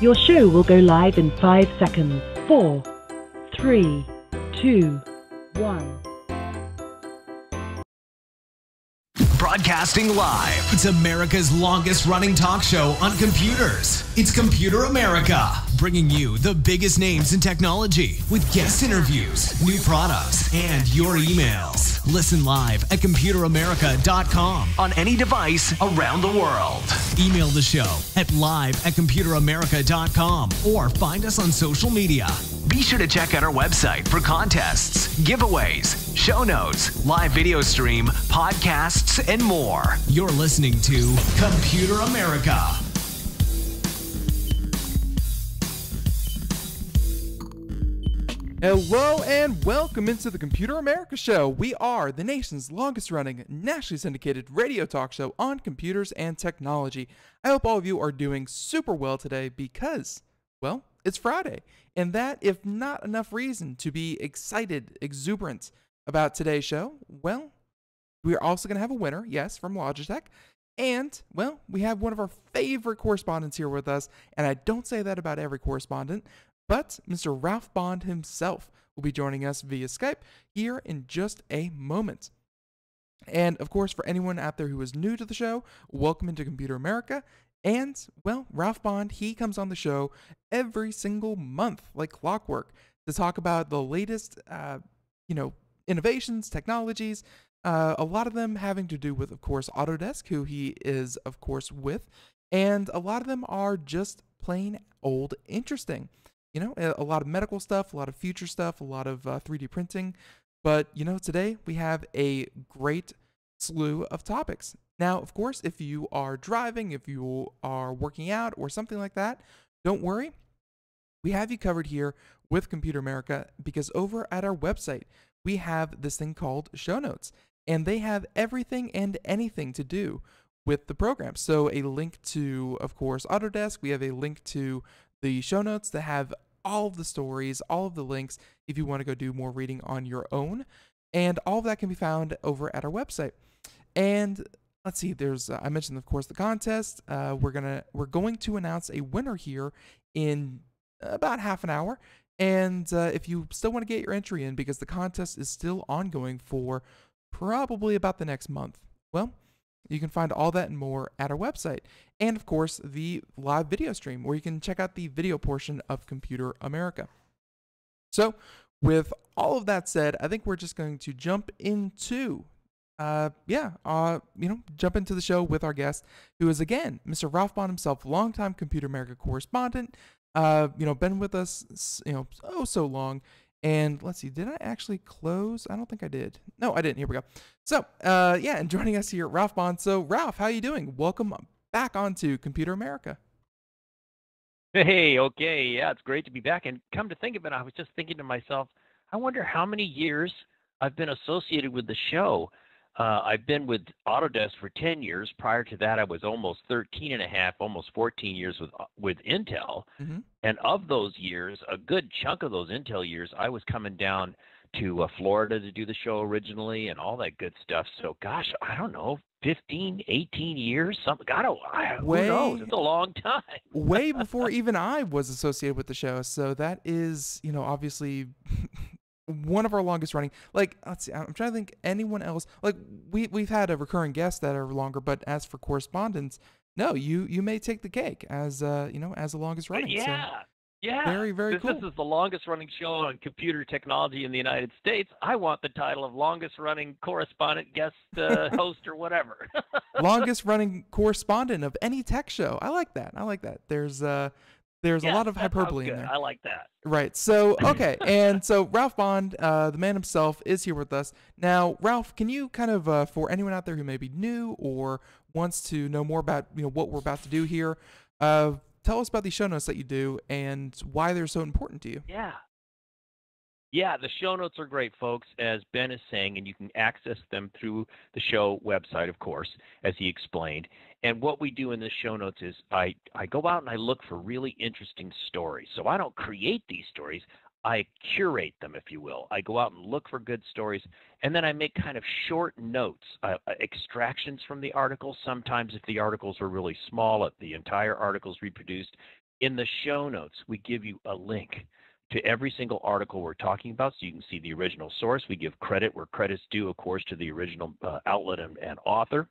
Your show will go live in 5 seconds. 4, 3, 2, 1. Broadcasting live. It's America's longest running talk show on computers. It's Computer America, bringing you the biggest names in technology with guest interviews, new products, and your emails. Listen live at computeramerica.com on any device around the world. Email the show at live@computeramerica.com or find us on social media. Be sure to check out our website for contests, giveaways, show notes, live video stream, podcasts, and more. You're listening to Computer America. Hello and welcome into the Computer America Show. We are the nation's longest running, nationally syndicated radio talk show on computers and technology. I hope all of you are doing super well today because, well, it's Friday. And that, if not enough reason to be excited, exuberant about today's show, well, we are also going to have a winner, yes, from Logitech. And, well, we have one of our favorite correspondents here with us. And I don't say that about every correspondent, but Mr. Ralph Bond himself will be joining us via Skype here in just a moment. And, of course, for anyone out there who is new to the show, welcome into Computer America. And, well, Ralph Bond, he comes on the show every single month, like clockwork, to talk about the latest, innovations, technologies, a lot of them having to do with, of course, Autodesk, who he is, of course, with. And a lot of them are just plain old interesting. You know, a lot of medical stuff, a lot of future stuff, a lot of 3D printing. But, you know, today we have a great slew of topics. Now, of course, if you are driving, if you are working out or something like that, don't worry. We have you covered here with Computer America because over at our website, we have this thing called show notes, and they have everything and anything to do with the program. So a link to, of course, Autodesk. We have a link to the show notes that have all of the stories, all of the links if you want to go do more reading on your own. And all of that can be found over at our website. And let's see, there's I mentioned, of course, the contest. We're going to announce a winner here in about half an hour. And if you still want to get your entry in, because the contest is still ongoing for probably about the next month, well, you can find all that and more at our website. And, of course, the live video stream, where you can check out the video portion of Computer America. So, with all of that said, I think we're just going to jump into jump into the show with our guest, who is, again, Mr. Ralph Bond himself, longtime Computer America correspondent, been with us, oh so long. And let's see, did I actually close? I don't think I did. No, I didn't. Here we go. So, and joining us here, Ralph Bond. So, Ralph, how are you doing? Welcome back onto Computer America. Hey, okay. Yeah, it's great to be back. And come to think of it, I was just thinking to myself, I wonder how many years I've been associated with the show. I've been with Autodesk for 10 years. Prior to that, I was almost 13 and a half, almost 14 years with Intel. Mm-hmm. And of those years, a good chunk of those Intel years, I was coming down to Florida to do the show originally and all that good stuff. So, gosh, I don't know, 15, 18 years, something. Who knows? It's a long time. Way before even I was associated with the show. So that is, obviously one of our longest running. Like, let's see, I'm trying to think anyone else. Like, we've had a recurring guest that are longer, but as for correspondence, no, you may take the cake as as the longest running. Yeah. So, yeah. Very, very cool. This is the longest running show on computer technology in the United States. I want the title of longest running correspondent, guest, host, or whatever. Longest running correspondent of any tech show. I like that. There's a lot of hyperbole in there. I like that. Right. So, okay. And so Ralph Bond, the man himself, is here with us. Now, Ralph, can you kind of, for anyone out there who may be new or wants to know more about, what we're about to do here, tell us about the show notes that you do and why they're so important to you. Yeah. Yeah, the show notes are great, folks, as Ben is saying, and you can access them through the show website, of course, as he explained. And what we do in the show notes is I go out and I look for really interesting stories. So I don't create these stories. I curate them, if you will. I go out and look for good stories, and then I make kind of short notes, extractions from the article. Sometimes if the articles are really small, if the entire article is reproduced, In the show notes, we give you a link to every single article we're talking about so you can see the original source. We give credit where credit's due, of course, to the original outlet and author.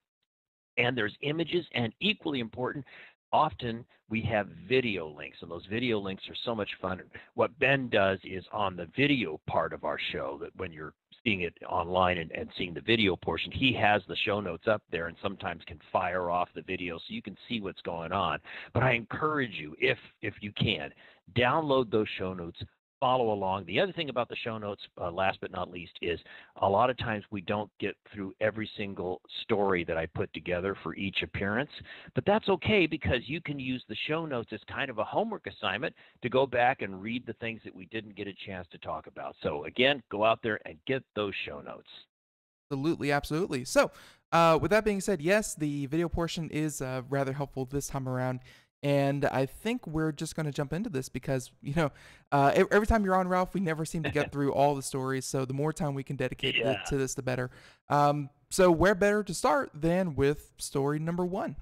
And there's images, and equally important, often we have video links, and those video links are so much fun. What Ben does is on the video part of our show, that when you're seeing it online and seeing the video portion, he has the show notes up there and sometimes can fire off the video so you can see what's going on. But I encourage you, if you can, download those show notes, follow along. The other thing about the show notes, last but not least, is a lot of times we don't get through every single story that I put together for each appearance, but that's okay because you can use the show notes as kind of a homework assignment to go back and read the things that we didn't get a chance to talk about. So again, go out there and get those show notes. Absolutely, absolutely. So, with that being said, yes, the video portion is rather helpful this time around. And I think we're just going to jump into this because, every time you're on, Ralph, we never seem to get through all the stories. So the more time we can dedicate to this, the better. So where better to start than with story number 1?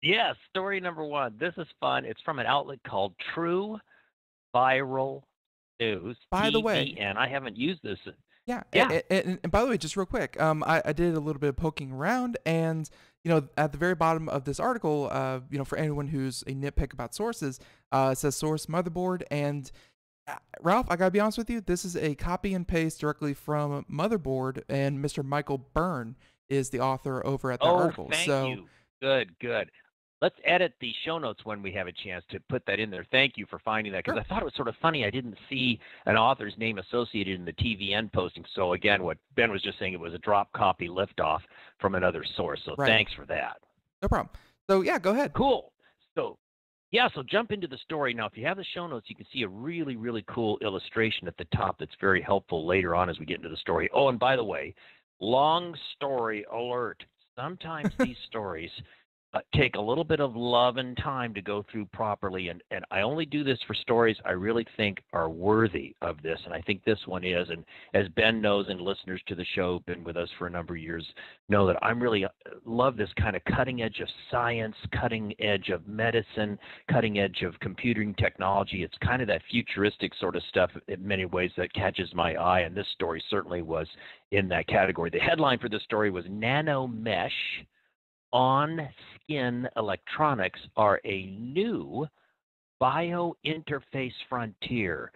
Yes, story number 1. This is fun. It's from an outlet called True Viral News. By the way, and I haven't used this. Yeah. And by the way, just real quick, I did a little bit of poking around, and at the very bottom of this article, for anyone who's a nitpick about sources, it says source motherboard. And Ralph, I gotta be honest with you, this is a copy and paste directly from Motherboard, and Mr. Michael Byrne is the author over at that article. Thank you. Good. Let's edit the show notes when we have a chance to put that in there. Thank you for finding that, because I thought it was sort of funny. I didn't see an author's name associated in the TVN posting. So again, what Ben was just saying, it was a drop copy liftoff from another source. So thanks for that. No problem. So yeah, go ahead. Cool. So jump into the story. Now, if you have the show notes, you can see a really, really cool illustration at the top that's very helpful later on as we get into the story. Oh, and by the way, long story alert. Sometimes these stories take a little bit of love and time to go through properly, and I only do this for stories I really think are worthy of this, and I think this one is. And as Ben knows, and listeners to the show been with us for a number of years know, that I'm really love this kind of cutting edge of science, cutting edge of medicine, cutting edge of computing technology. It's kind of that futuristic sort of stuff in many ways that catches my eye, and this story certainly was in that category. The headline for this story was "Nano Mesh On-Skin Electronics Are a New Biointerface Frontier."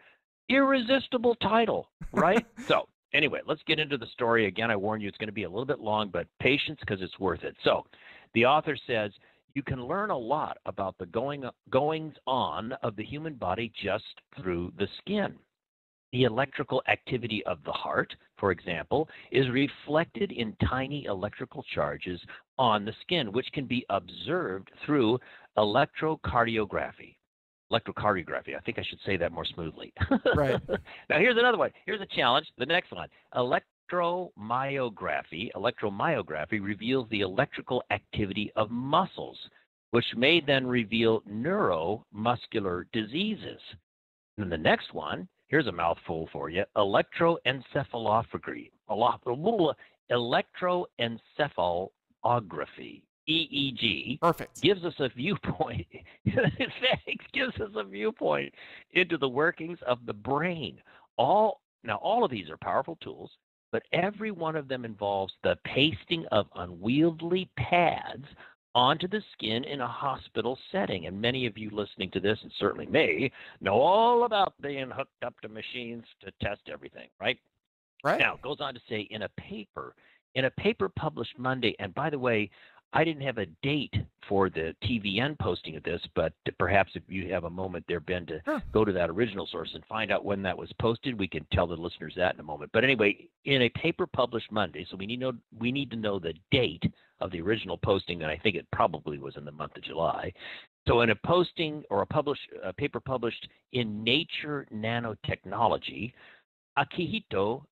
Irresistible title, right? So anyway, let's get into the story. Again, I warn you, it's going to be a little bit long, but patience, because it's worth it. So the author says, you can learn a lot about the goings-on of the human body just through the skin. The electrical activity of the heart, for example, is reflected in tiny electrical charges on the skin, which can be observed through electrocardiography. Electrocardiography. I think I should say that more smoothly. Right. Now, here's another one. Here's a challenge. The next one. Electromyography. Electromyography reveals the electrical activity of muscles, which may then reveal neuromuscular diseases. And the next one, here's a mouthful for you. Electroencephalography. Electroencephalography. EEG. Perfect. Gives us a viewpoint. Gives us a viewpoint into the workings of the brain. All of these are powerful tools, but every one of them involves the pasting of unwieldy pads onto the skin in a hospital setting. And many of you listening to this, and certainly me, know all about being hooked up to machines to test everything, right? Right. Now, it goes on to say in a paper published Monday, and by the way, I didn't have a date for the TVN posting of this, but perhaps if you have a moment there, Ben, to go to that original source and find out when that was posted, we can tell the listeners that in a moment. But anyway, in a paper published Monday, so we need to know the date of the original posting, and I think it probably was in the month of July. So in a posting or a paper published in Nature Nanotechnology, Akihito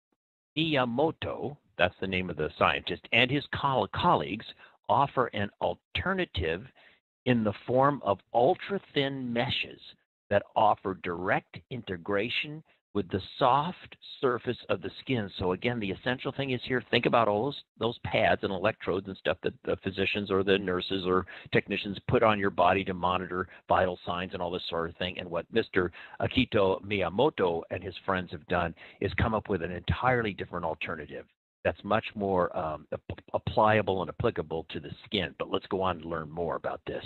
Miyamoto, that's the name of the scientist, and his colleagues offer an alternative in the form of ultra-thin meshes that offer direct integration with the soft surface of the skin. So again, the essential thing is here, think about all those pads and electrodes and stuff that the physicians or the nurses or technicians put on your body to monitor vital signs and all this sort of thing. And what Mr. Akito Miyamoto and his friends have done is come up with an entirely different alternative that's much more applicable and applicable to the skin. But let's go on to learn more about this.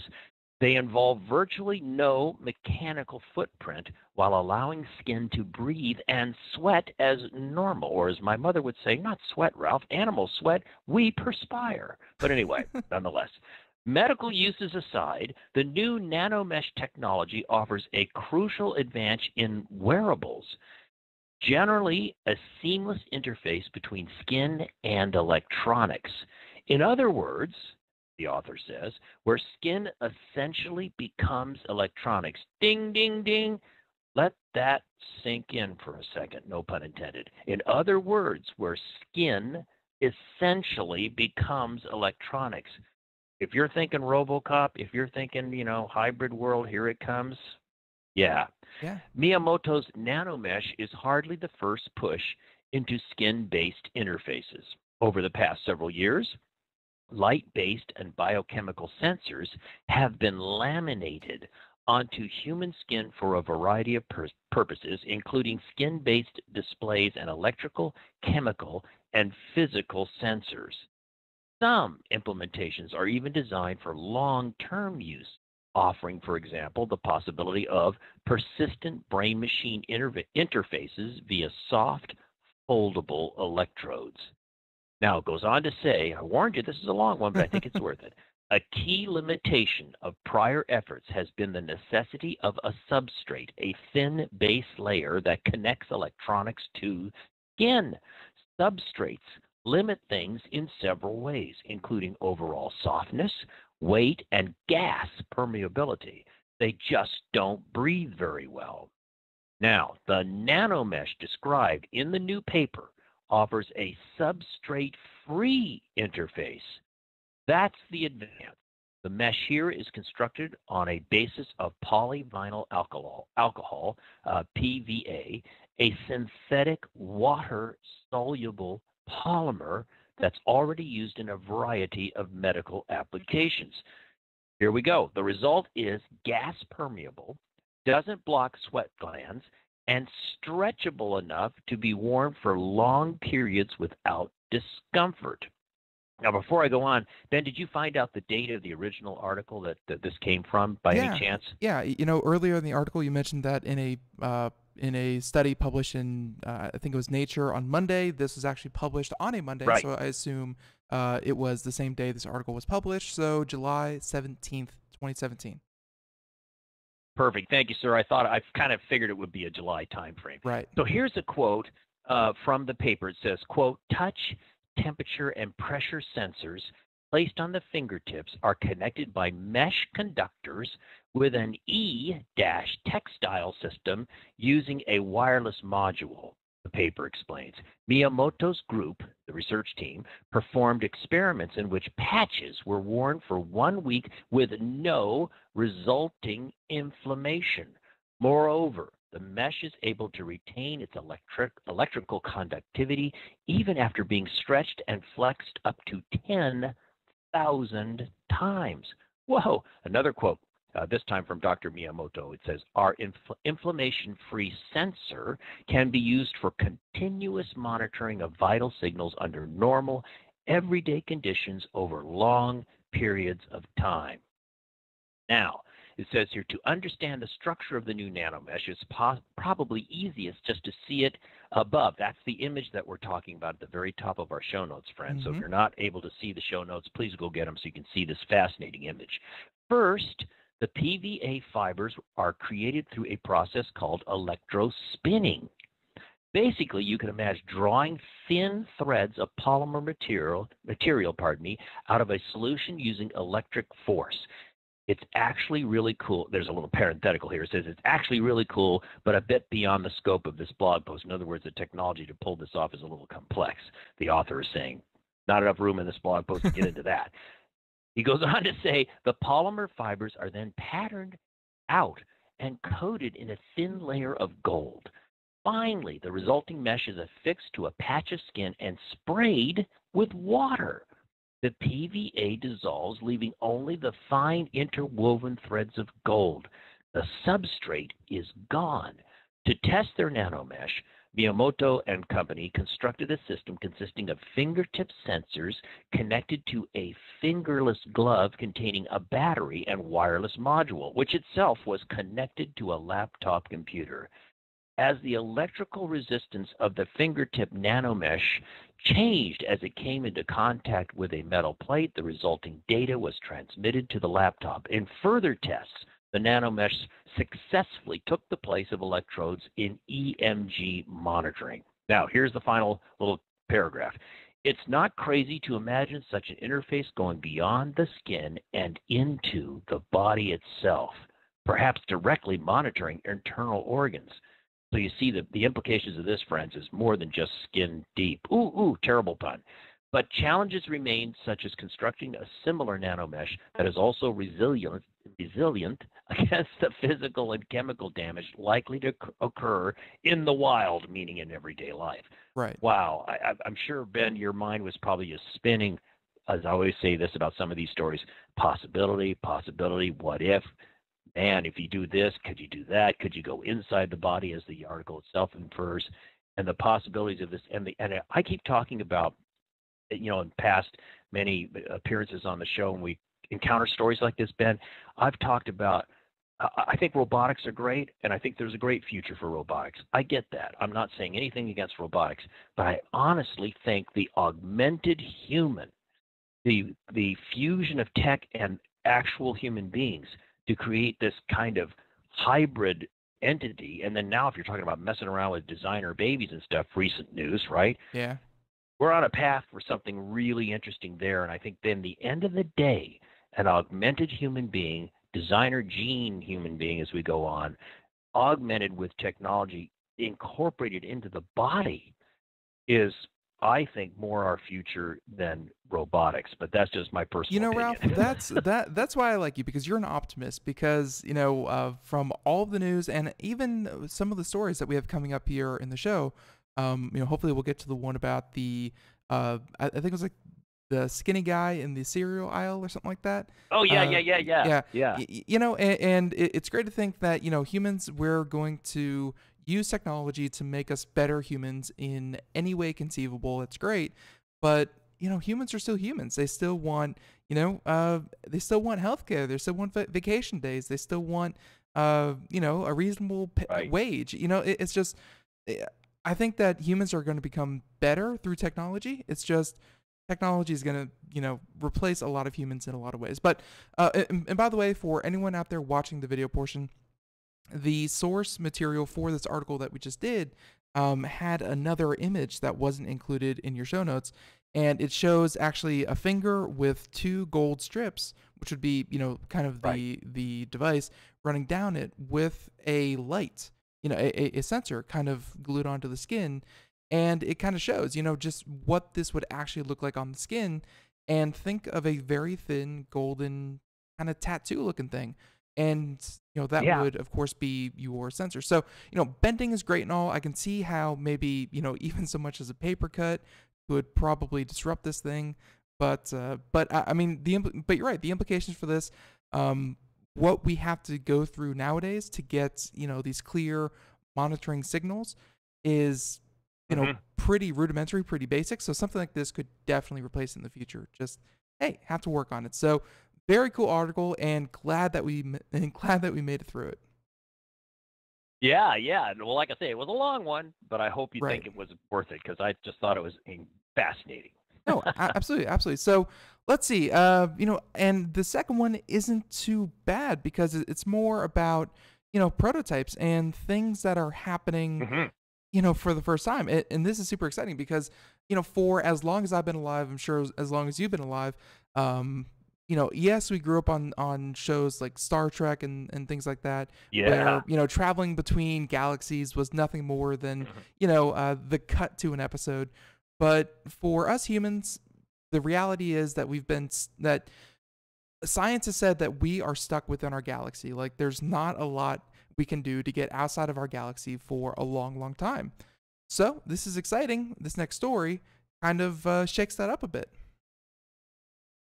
They involve virtually no mechanical footprint while allowing skin to breathe and sweat as normal. Or as my mother would say, not sweat, Ralph, animals sweat, we perspire. But anyway, nonetheless, medical uses aside, the new nanomesh technology offers a crucial advantage in wearables. Generally, a seamless interface between skin and electronics. In other words, the author says, where skin essentially becomes electronics. Ding, ding, ding. Let that sink in for a second, no pun intended. In other words, where skin essentially becomes electronics. If you're thinking RoboCop, if you're thinking, hybrid world, here it comes. Yeah. Miyamoto's nanomesh is hardly the first push into skin-based interfaces. Over the past several years, light-based and biochemical sensors have been laminated onto human skin for a variety of purposes, including skin-based displays and electrical, chemical, and physical sensors. Some implementations are even designed for long-term use, offering, for example, the possibility of persistent brain-machine interfaces via soft, foldable electrodes. Now, it goes on to say, I warned you, this is a long one, but I think it's worth it. A key limitation of prior efforts has been the necessity of a substrate, a thin base layer that connects electronics to skin. Substrates limit things in several ways, including overall softness, weight, and gas permeability. They just don't breathe very well. Now, the nanomesh described in the new paper offers a substrate-free interface. That's the advance. The mesh here is constructed on a basis of polyvinyl alcohol, PVA, a synthetic water-soluble polymer that's already used in a variety of medical applications. Here we go. The result is gas permeable, doesn't block sweat glands, and stretchable enough to be worn for long periods without discomfort. Now, before I go on, Ben, did you find out the date of the original article that this came from by any chance? Yeah, earlier in the article you mentioned that in a study published in I think it was Nature on Monday. This was actually published on a Monday, right. So I assume it was the same day this article was published, so July 17th, 2017. Perfect. Thank you, sir. I kind of figured it would be a July timeframe. Right. So here's a quote from the paper. It says, quote, touch, temperature, and pressure sensors placed on the fingertips are connected by mesh conductors with an E-textile system using a wireless module, the paper explains. Miyamoto's group, the research team, performed experiments in which patches were worn for 1 week with no resulting inflammation. Moreover, the mesh is able to retain its electrical conductivity even after being stretched and flexed up to 10,000 times. Whoa! Another quote. This time from Dr. Miyamoto. It says, our inflammation-free sensor can be used for continuous monitoring of vital signals under normal, everyday conditions over long periods of time. Now, it says here, to understand the structure of the new nanomesh, it's probably easiest just to see it above. That's the image that we're talking about at the very top of our show notes, friends. So if you're not able to see the show notes, please go get them so you can see this fascinating image. First, the PVA fibers are created through a process called electrospinning. Basically, you can imagine drawing thin threads of polymer material, out of a solution using electric force. It's actually really cool. There's a little parenthetical here. It says it's actually really cool, but a bit beyond the scope of this blog post. In other words, the technology to pull this off is a little complex. The author is saying, not enough room in this blog post to get into that. He goes on to say the polymer fibers are then patterned out and coated in a thin layer of gold. Finally, the resulting mesh is affixed to a patch of skin and sprayed with water. The PVA dissolves, leaving only the fine interwoven threads of gold. The substrate is gone. To test their nanomesh, Miyamoto and company constructed a system consisting of fingertip sensors connected to a fingerless glove containing a battery and wireless module, which itself was connected to a laptop computer. As the electrical resistance of the fingertip nanomesh changed as it came into contact with a metal plate, the resulting data was transmitted to the laptop. In further tests, the nanomesh successfully took the place of electrodes in EMG monitoring. Now, here's the final little paragraph. It's not crazy to imagine such an interface going beyond the skin and into the body itself, perhaps directly monitoring internal organs. So you see that the implications of this, friends, is more than just skin deep. Ooh, terrible pun. But challenges remain, such as constructing a similar nanomesh that is also resilient against the physical and chemical damage likely to occur in the wild, meaning in everyday life. Right. Wow. I'm sure, Ben, your mind was probably just spinning, as I always say this about some of these stories, possibility, what if? Man, if you do this, could you do that? Could you go inside the body, as the article itself infers? And the possibilities of this. And I keep talking about, in past many appearances on the show, when we encounter stories like this, Ben, I've talked about, I think robotics are great, and I think there's a great future for robotics. I get that. I'm not saying anything against robotics, but I honestly think the augmented human, the fusion of tech and actual human beings, to create this kind of hybrid entity. And then now, if you're talking about messing around with designer babies and stuff, recent news, right? Yeah. We're on a path for something really interesting there. And I think then the end of the day, an augmented human being, designer gene human being as we go on, augmented with technology incorporated into the body, is, I think, more our future than robotics. But that's just my personal opinion. Ralph, that's why I like you, because you're an optimist. Because from all of the news and even some of the stories that we have coming up here in the show, hopefully we'll get to the one about the I think it was like the skinny guy in the cereal aisle or something like that. Oh yeah. And it's great to think that humans, we're going to use technology to make us better humans in any way conceivable. It's great, but humans are still humans. They still want healthcare. They still want vacation days. They still want a reasonable wage. It's just, I think that humans are going to become better through technology. It's just technology is going to replace a lot of humans in a lot of ways. But and by the way, for anyone out there watching the video portion, the source material for this article that we just did had another image that wasn't included in your show notes, and it shows actually a finger with two gold strips, which would be kind of the device running down it with a light, a sensor kind of glued onto the skin, and it kind of shows just what this would actually look like on the skin. And think of a very thin golden kind of tattoo looking thing. And that would of course be your sensor. So bending is great and all. I can see how maybe even so much as a paper cut would probably disrupt this thing. But I mean but you're right. The implications for this, what we have to go through nowadays to get these clear monitoring signals is pretty rudimentary, pretty basic. So something like this could definitely replace in the future. Just have to work on it. So. Very cool article, and glad that we made it through it. Yeah. Well, like I say, it was a long one, but I hope you think it was worth it, because I just thought it was fascinating. No, absolutely. So let's see. And the second one isn't too bad, because it's more about prototypes and things that are happening. For the first time, and this is super exciting because for as long as I've been alive, I'm sure as long as you've been alive. Yes, we grew up on shows like Star Trek and things like that, where traveling between galaxies was nothing more than the cut to an episode. But for us humans, the reality is that that science has said that we are stuck within our galaxy. Like, there's not a lot. we can do to get outside of our galaxy for a long, long time. So this is exciting. This next story kind of shakes that up a bit.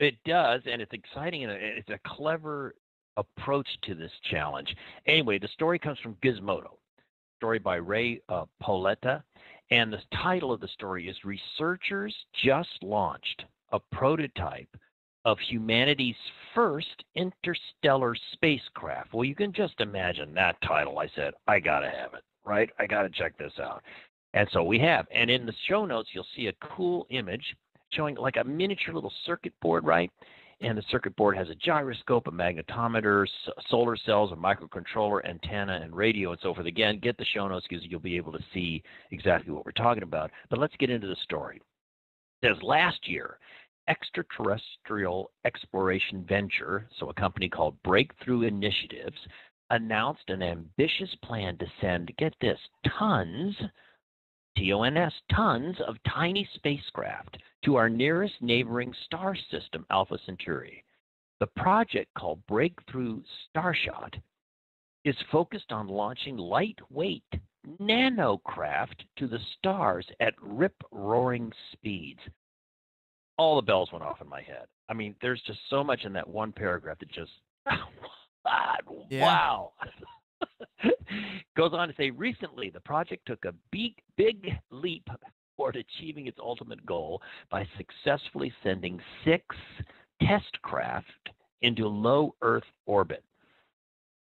It does, and it's exciting, and it's a clever approach to this challenge. Anyway, the story comes from Gizmodo, story by Ray Pauletta, and the title of the story is Researchers Just Launched a Prototype of Humanity's First Interstellar Spacecraft. Well, you can just imagine that title. I said, I got to have it, right? I got to check this out. And so we have. And in the show notes, you'll see a cool image showing like a miniature little circuit board, right? And the circuit board has a gyroscope, a magnetometer, solar cells, a microcontroller, antenna, and radio, and so forth. Again, get the show notes because you'll be able to see exactly what we're talking about. But let's get into the story. It says last year, extraterrestrial exploration venture, so a company called Breakthrough Initiatives, announced an ambitious plan to send, get this, tons, T-O-N-S, tons of tiny spacecraft to our nearest neighboring star system, Alpha Centauri. The project, called Breakthrough Starshot, is focused on launching lightweight nanocraft to the stars at rip-roaring speeds. All the bells went off in my head. I mean, there's just so much in that one paragraph that just, wow. Goes on to say, recently, the project took a big leap toward achieving its ultimate goal by successfully sending 6 test craft into low Earth orbit.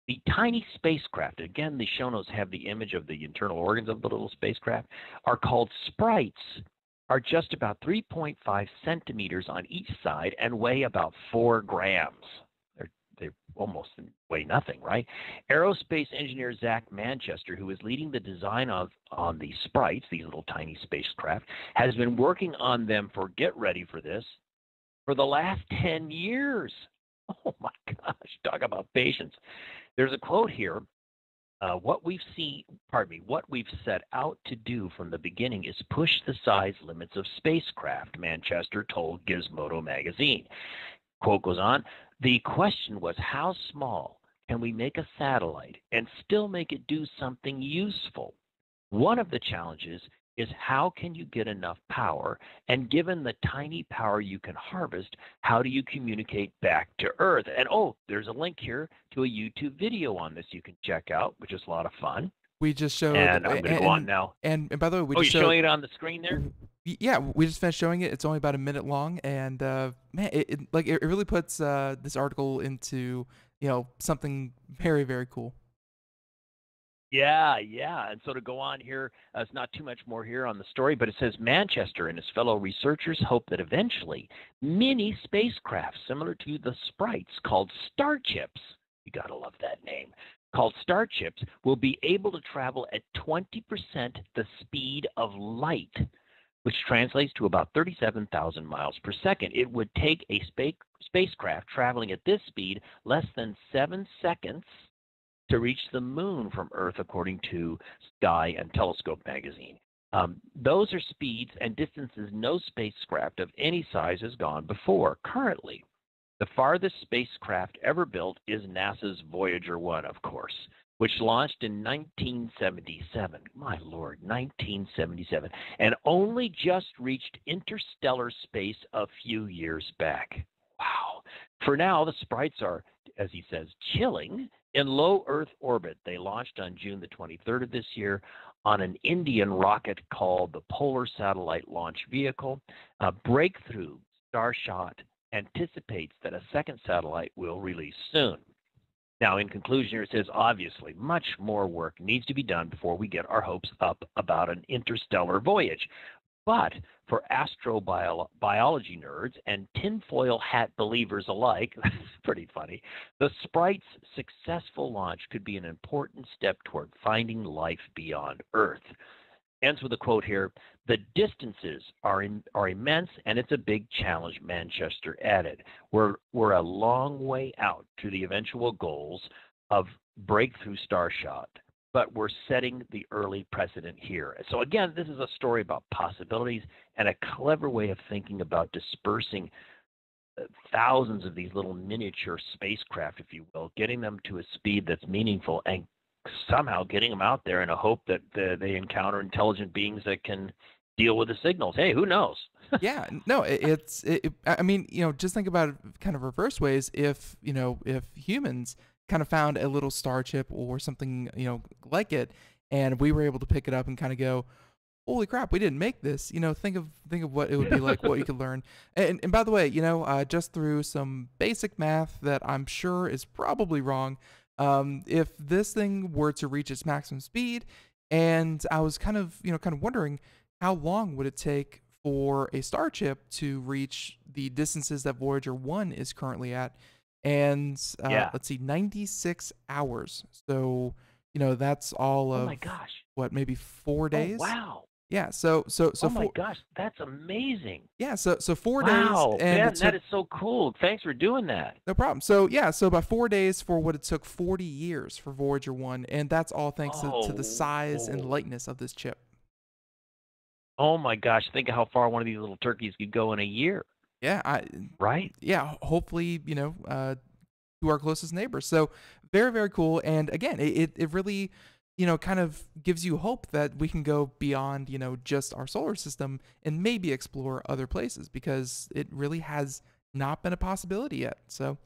The tiny spacecraft, again, the show notes have the image of the internal organs of the little spacecraft, are called sprites, are just about 3.5 centimeters on each side and weigh about 4 grams. They almost weigh nothing, right? Aerospace engineer Zach Manchester, who is leading the design on the sprites, these little tiny spacecraft, has been working on them for, get ready for this, for the last 10 years. Oh my gosh, talk about patience. There's a quote here. What we've set out to do from the beginning is push the size limits of spacecraft, Manchester told Gizmodo magazine. Quote goes on, the question was, how small can we make a satellite and still make it do something useful? One of the challenges is how can you get enough power, and given the tiny power you can harvest, how do you communicate back to Earth? And there's a link here to a YouTube video on this you can check out, which is a lot of fun. We just showed, and I'm going to go on now. And by the way, we just showed, showing it on the screen there? Yeah, we just finished showing it. It's only about a minute long, and man, it really puts this article into something very, very cool. Yeah. And so to go on here, it's not too much more here on the story, but it says Manchester and his fellow researchers hope that eventually mini spacecraft similar to the sprites called Starships, you got to love that name, called Starships, will be able to travel at 20% the speed of light, which translates to about 37,000 miles per second. It would take a spacecraft traveling at this speed less than 7 seconds to reach the moon from Earth, according to Sky and Telescope magazine. Those are speeds and distances no spacecraft of any size has gone before. Currently, the farthest spacecraft ever built is NASA's Voyager 1, of course, which launched in 1977. My Lord, 1977, and only just reached interstellar space a few years back. Wow. For now, the sprites are, as he says, chilling in low Earth orbit. They launched on June the 23rd of this year on an Indian rocket called the Polar Satellite Launch Vehicle. Breakthrough Starshot anticipates that a second satellite will release soon. Now, in conclusion here, it says, obviously, much more work needs to be done before we get our hopes up about an interstellar voyage. But for astrobiology nerds and tinfoil hat believers alike, that's pretty funny, the Sprite's successful launch could be an important step toward finding life beyond Earth. Ends with a quote here, the distances are immense, and it's a big challenge, Manchester added. We're a long way out to the eventual goals of Breakthrough Starshot, but we're setting the early precedent here. So again, this is a story about possibilities and a clever way of thinking about dispersing thousands of these little miniature spacecraft, if you will, getting them to a speed that's meaningful and somehow getting them out there in a hope that they encounter intelligent beings that can deal with the signals. Hey, who knows? Yeah, no, I mean, just think about it kind of reverse ways. If if humans kind of found a little star chip or something, like it, and we were able to pick it up and kind of go, holy crap, we didn't make this. Think of what it would be like, what you could learn. And by the way, just through some basic math that I'm sure is probably wrong, if this thing were to reach its maximum speed, and I was kind of wondering how long would it take for a star chip to reach the distances that Voyager 1 is currently at, and let's see, 96 hours. So that's all Oh of my gosh. what, maybe 4 days. Oh, wow. Yeah, so Oh my gosh, that's amazing. yeah, so 4 Wow, days, and Ben, it that took, is so cool. Thanks for doing that. no problem. So yeah, so by 4 days for what it took 40 years for Voyager 1, and that's all thanks to the size and lightness of this chip. Oh my gosh, think of how far one of these little turkeys could go in a year, Yeah, right? hopefully, to our closest neighbors. So very, very cool. And again, it really, kind of gives you hope that we can go beyond, just our solar system and maybe explore other places, because it really has not been a possibility yet. So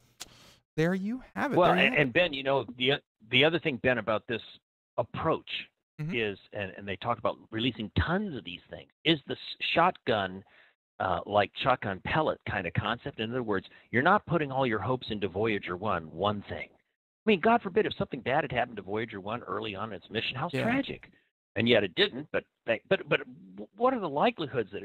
there you have it. Well, There you have it. and Ben, the other thing, Ben, about this approach Mhm. is, and they talk about releasing tons of these things, is the shotgun, like shotgun pellet kind of concept. In other words, you're not putting all your hopes into Voyager 1, one thing. I mean, God forbid if something bad had happened to Voyager 1 early on in its mission, how Yeah. tragic. And yet it didn't, but what are the likelihoods that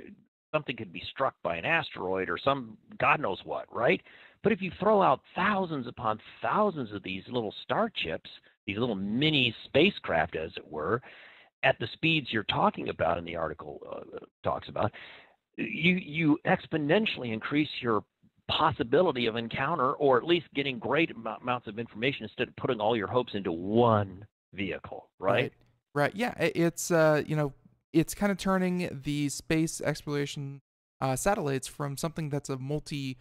something could be struck by an asteroid or some God knows what, right? But if you throw out thousands upon thousands of these little star chips, these little mini spacecraft, as it were, at the speeds you're talking about in the article talks about, you exponentially increase your possibility of encounter, or at least getting great amounts of information instead of putting all your hopes into one vehicle, right? Right. Yeah. It's it's kind of turning the space exploration satellites from something that's a multi,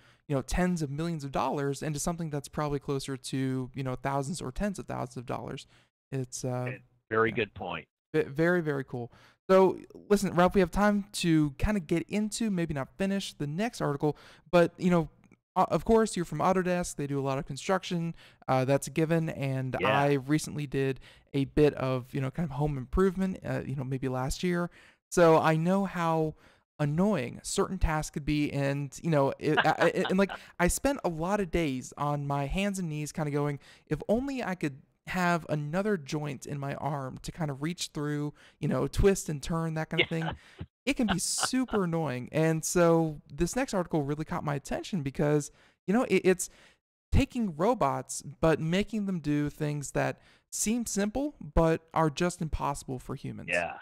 tens of millions of dollars into something that's probably closer to, thousands or tens of thousands of dollars. It's Very yeah, good point. very, very cool. So listen, Ralph, we have time to kind of get into, maybe not finish the next article, but of course, you're from Autodesk. They do a lot of construction. That's a given. And Yeah. I recently did a bit of, kind of home improvement, maybe last year. So I know how annoying certain tasks could be. And, and like I spent a lot of days on my hands and knees kind of going, if only I could have another joint in my arm to kind of reach through, twist and turn, that kind of thing. It can be super annoying. And so this next article really caught my attention because, it's taking robots, but making them do things that seem simple, but are just impossible for humans. Yeah.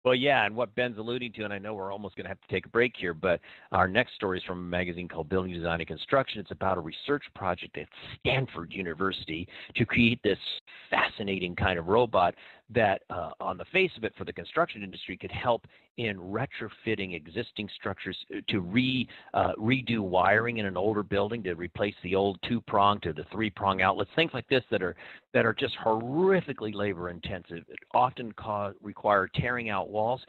Well, yeah, and what Ben's alluding to, and I know we're almost going to have to take a break here, but our next story is from a magazine called Building Design and Construction. It's about a research project at Stanford University to create this fascinating kind of robot that, on the face of it, for the construction industry, could help in retrofitting existing structures to redo wiring in an older building, to replace the old two-prong to the three-prong outlets, things like this that are just horrifically labor-intensive, often require tearing out walls.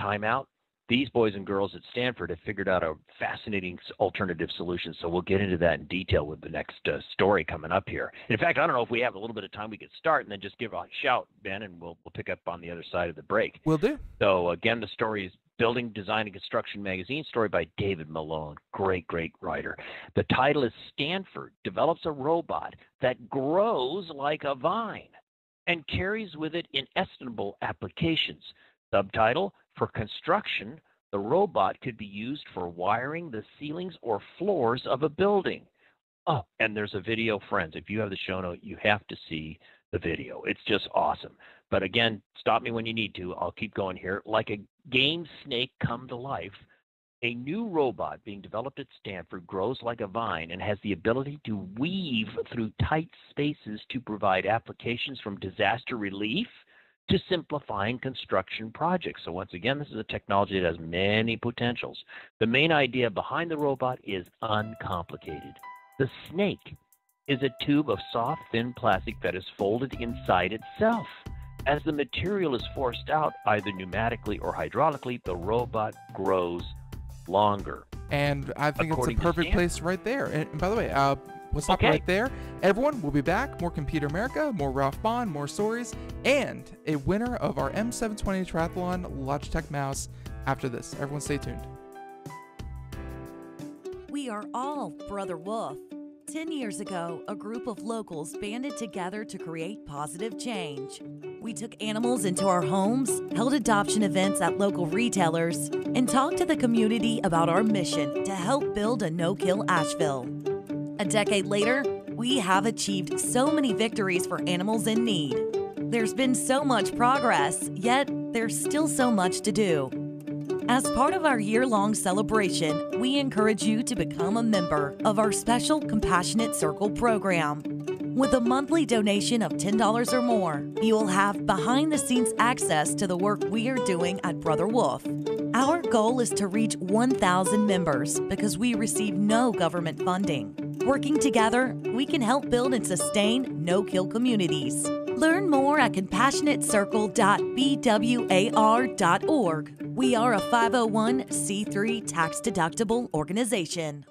Time out. These boys and girls at Stanford have figured out a fascinating alternative solution, so we'll get into that in detail with the next story coming up here. In fact, I don't know if we have a little bit of time we could start and then just give a shout, Ben, and we'll pick up on the other side of the break. Will do. So again, the story is Building Design and Construction Magazine, story by David Malone. Great, great writer. The title is Stanford Develops a Robot That Grows Like a Vine and Carries with it Inestimable Applications. Subtitle, for construction, the robot could be used for wiring the ceilings or floors of a building. Oh, and there's a video, friends. If you have the show note, you have to see the video. It's just awesome. But again, stop me when you need to. I'll keep going here. Like a game snake come to life, a new robot being developed at Stanford grows like a vine and has the ability to weave through tight spaces to provide applications from disaster relief to simplifying construction projects. So once again, this is a technology that has many potentials. The main idea behind the robot is uncomplicated. The snake is a tube of soft, thin plastic that is folded inside itself. As the material is forced out, either pneumatically or hydraulically, the robot grows longer. And I think it's a According to perfect Stan. place right there. And by the way, we'll stop Okay. right there. Everyone, we'll be back. More Computer America, more Ralph Bond, more stories, and a winner of our M720 Triathlon Logitech mouse after this. Everyone stay tuned. We are all Brother Wolf. 10 years ago, a group of locals banded together to create positive change. We took animals into our homes, held adoption events at local retailers, and talked to the community about our mission to help build a no-kill Asheville. A decade later, we have achieved so many victories for animals in need. There's been so much progress, yet there's still so much to do. As part of our year-long celebration, we encourage you to become a member of our special Compassionate Circle program. With a monthly donation of $10 or more, you will have behind-the-scenes access to the work we are doing at Brother Wolf. Our goal is to reach 1,000 members because we receive no government funding. Working together, we can help build and sustain no-kill communities. Learn more at compassionatecircle.bwar.org. We are a 501c3 tax-deductible organization.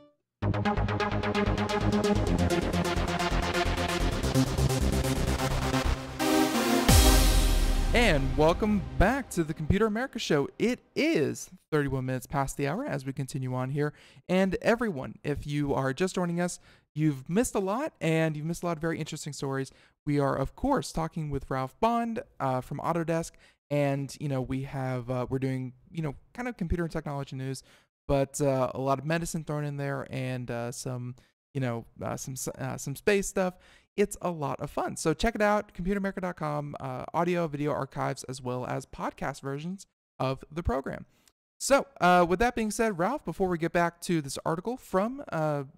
And welcome back to the Computer America Show. It is 31 minutes past the hour as we continue on here. And everyone, if you are just joining us, you've missed a lot, and you've missed a lot of very interesting stories. We are, of course, talking with Ralph Bond from Autodesk, and we're doing kind of computer and technology news, but a lot of medicine thrown in there, and some space stuff. It's a lot of fun. So check it out, computeramerica.com, audio, video archives, as well as podcast versions of the program. So with that being said, Ralph, before we get back to this article from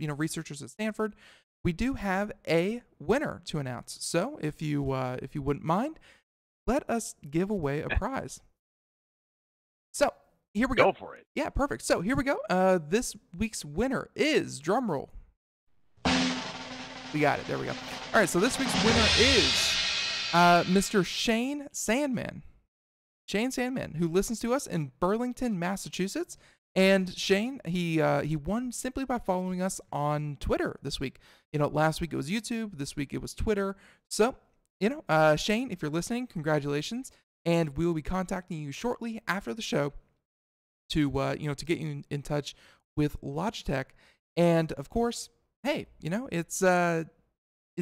researchers at Stanford, we do have a winner to announce. So if you wouldn't mind, let us give away a prize. So here we go. Go for it. Yeah, perfect. So here we go. This week's winner is, drum roll. We got it. There we go. All right, so this week's winner is Mr. Shane Sandman. Shane Sandman, who listens to us in Burlington, Massachusetts. And Shane, he won simply by following us on Twitter this week. Last week it was YouTube. This week it was Twitter. So, Shane, if you're listening, congratulations. And we will be contacting you shortly after the show to get you in touch with Logitech. And of course, hey, it's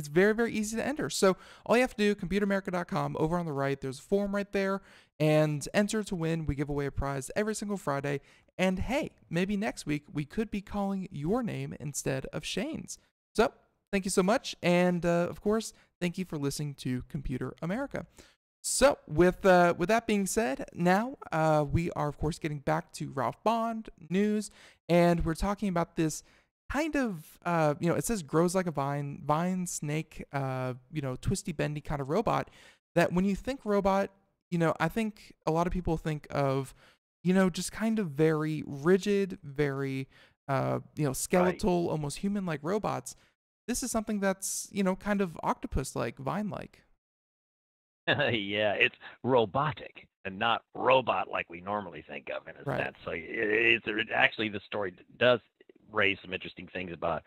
very, very easy to enter. So all you have to do, computeramerica.com, over on the right, there's a form right there, and enter to win. We give away a prize every single Friday. And hey, maybe next week we could be calling your name instead of Shane's. So thank you so much. And of course, thank you for listening to Computer America. So with that being said, now we are, of course, getting back to Ralph Bond news, and we're talking about this kind of, it says grows like a vine snake, twisty bendy kind of robot. That when you think robot, I think a lot of people think of, just kind of very rigid, very, skeletal, almost human-like robots. This is something that's, kind of octopus-like, vine-like. Yeah, it's robotic and not robot like we normally think of in a Right. sense. So actually the story does raise some interesting things about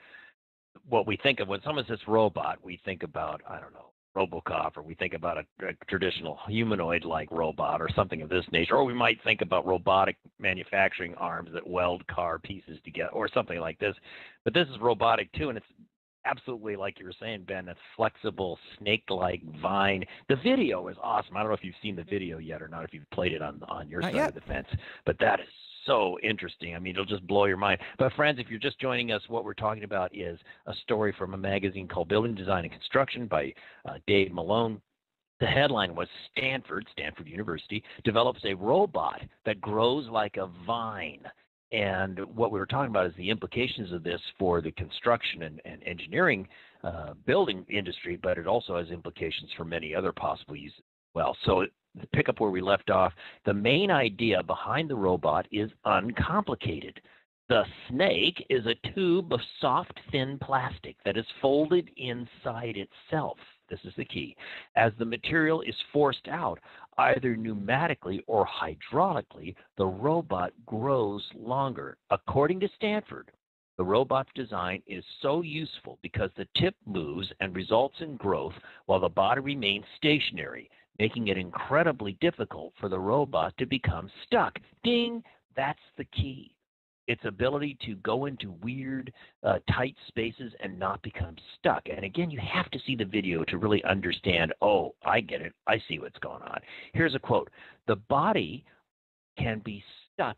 what we think of when someone says robot. We think about, I don't know, RoboCop, or we think about a traditional humanoid-like robot or something of this nature, or we might think about robotic manufacturing arms that weld car pieces together or something like this. But this is robotic too, and it's absolutely, like you were saying, Ben, a flexible snake-like vine. The video is awesome. I don't know if you've seen the video yet or not, if you've played it on your Not side yet. of the fence, but that is so interesting. I mean, it'll just blow your mind. But friends, if you're just joining us, what we're talking about is a story from a magazine called Building Design and Construction by Dave Malone. The headline was Stanford University develops a robot that grows like a vine. And what we were talking about is the implications of this for the construction and engineering building industry, but it also has implications for many other possible uses as well. So to pick up where we left off, the main idea behind the robot is uncomplicated. The snake is a tube of soft, thin plastic that is folded inside itself. This is the key. As the material is forced out, either pneumatically or hydraulically, the robot grows longer. According to Stanford, the robot's design is so useful because the tip moves and results in growth while the body remains stationary, making it incredibly difficult for the robot to become stuck. Ding! That's the key. Its ability to go into weird, tight spaces and not become stuck. And again, you have to see the video to really understand, oh, I get it. I see what's going on. Here's a quote. The body can be stuck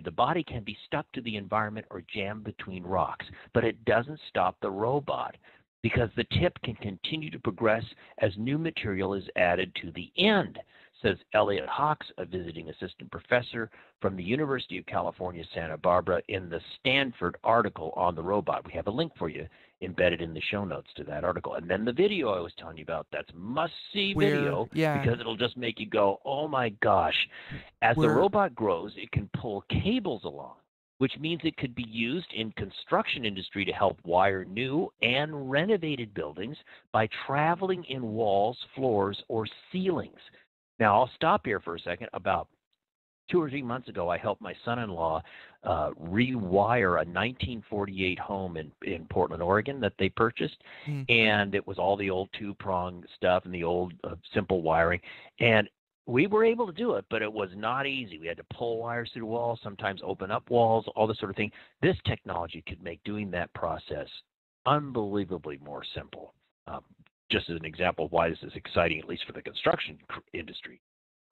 the body can be stuck to the environment or jammed between rocks, but it doesn't stop the robot because the tip can continue to progress as new material is added to the end, says Elliot Hawks, a visiting assistant professor from the University of California, Santa Barbara, in the Stanford article on the robot. We have a link for you embedded in the show notes to that article. And then the video I was telling you about, that's must-see video because it'll just make you go, oh my gosh. As the robot grows, it can pull cables along, which means it could be used in construction industry to help wire new and renovated buildings by traveling in walls, floors, or ceilings. Now, I'll stop here for a second. About 2 or 3 months ago, I helped my son-in-law rewire a 1948 home in Portland, Oregon that they purchased. And it was all the old two-prong stuff and the old simple wiring. And we were able to do it, but it was not easy. We had to pull wires through walls, sometimes open up walls, all this sort of thing. This technology could make doing that process unbelievably more simple. Just as an example of why this is exciting, at least for the construction industry.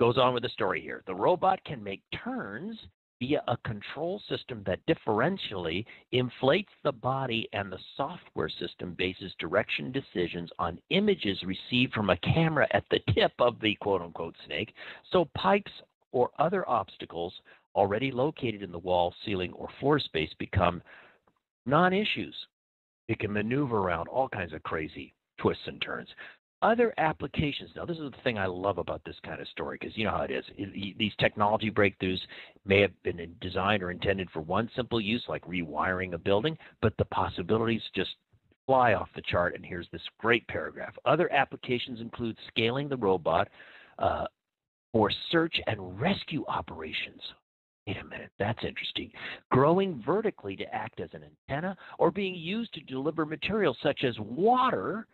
Goes on with the story here. The robot can make turns via a control system that differentially inflates the body, and the software system bases direction decisions on images received from a camera at the tip of the quote-unquote snake, so pipes or other obstacles already located in the wall, ceiling, or floor space become non-issues. It can maneuver around all kinds of crazy twists and turns. Other applications. Now, this is the thing I love about this kind of story, because you know how it is. These technology breakthroughs may have been designed or intended for one simple use, like rewiring a building, but the possibilities just fly off the chart. And here's this great paragraph. Other applications include scaling the robot for search and rescue operations. Wait a minute, that's interesting. Growing vertically to act as an antenna, or being used to deliver materials such as water